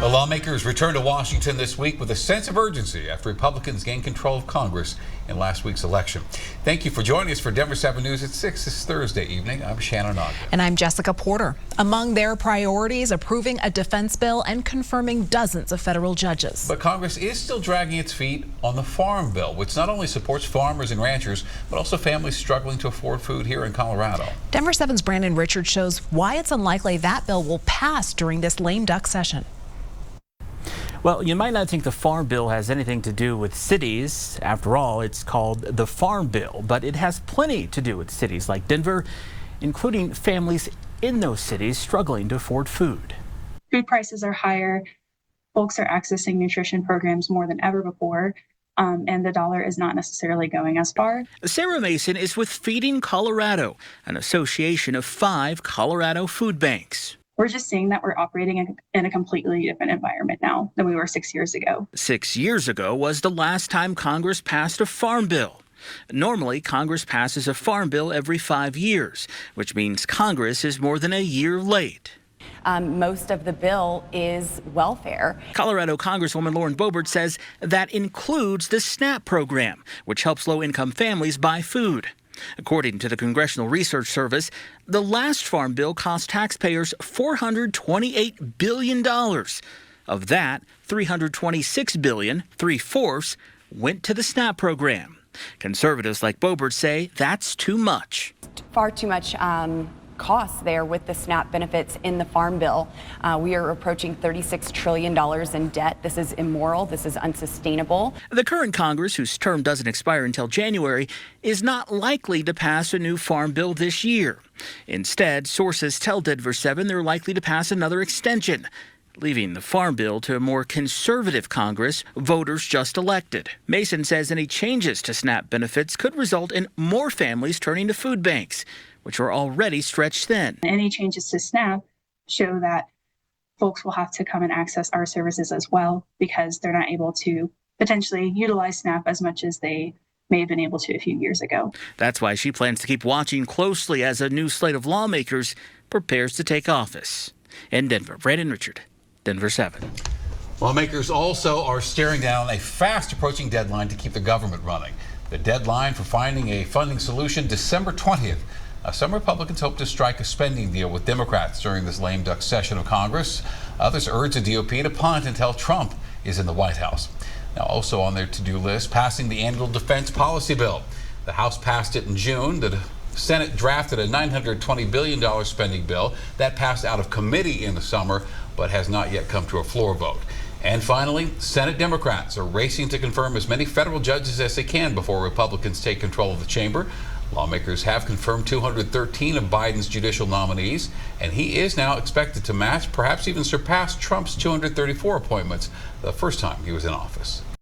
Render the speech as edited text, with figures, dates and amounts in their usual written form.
The lawmakers returned to Washington this week with a sense of urgency after Republicans gained control of Congress in last week's election. Thank you for joining us for Denver 7 News at 6 this Thursday evening. I'm Shannon Ogden. And I'm Jessica Porter. Among their priorities, approving a defense bill and confirming dozens of federal judges. But Congress is still dragging its feet on the Farm Bill, which not only supports farmers and ranchers, but also families struggling to afford food here in Colorado. Denver 7's Brandon Richards shows why it's unlikely that bill will pass during this lame duck session. Well, you might not think the Farm Bill has anything to do with cities. After all, it's called the Farm Bill, but it has plenty to do with cities like Denver, including families in those cities struggling to afford food. Food prices are higher. Folks are accessing nutrition programs more than ever before, and the dollar is not necessarily going as far. Sarah Mason is with Feeding Colorado, an association of 5 Colorado food banks. We're just seeing that we're operating in a completely different environment now than we were 6 years ago. 6 years ago was the last time Congress passed a farm bill. Normally, Congress passes a farm bill every 5 years, which means Congress is more than a year late. Most of the bill is welfare. Colorado Congresswoman Lauren Boebert says that includes the SNAP program, which helps low-income families buy food. According to the Congressional Research Service, the last farm bill cost taxpayers $428 billion. Of that, $326 billion, 3/4, went to the SNAP program. Conservatives like Boebert say that's too much. Far too much costs there with the SNAP benefits in the Farm Bill. We are approaching $36 trillion in debt. This is immoral. This is unsustainable. The current Congress, whose term doesn't expire until January, is not likely to pass a new farm bill this year. Instead, sources tell Denver 7 they're likely to pass another extension, leaving the Farm Bill to a more conservative Congress voters just elected. Mason says any changes to SNAP benefits could result in more families turning to food banks, which are already stretched thin. Any changes to SNAP show that folks will have to come and access our services as well because they're not able to potentially utilize SNAP as much as they may have been able to a few years ago. That's why she plans to keep watching closely as a new slate of lawmakers prepares to take office. In Denver, Brandon Richard, Denver 7. Lawmakers also are staring down a fast approaching deadline to keep the government running. The deadline for finding a funding solution, December 20th. Some Republicans hope to strike a spending deal with Democrats during this lame duck session of Congress. Others urge the GOP to punt until Trump is in the White House. Now, also on their to-do list, passing the annual defense policy bill. The House passed it in June. The Senate drafted a $920 billion spending bill that passed out of committee in the summer, but has not yet come to a floor vote. And finally, Senate Democrats are racing to confirm as many federal judges as they can before Republicans take control of the chamber. Lawmakers have confirmed 213 of Biden's judicial nominees, and he is now expected to match, perhaps even surpass Trump's 234 appointments the first time he was in office.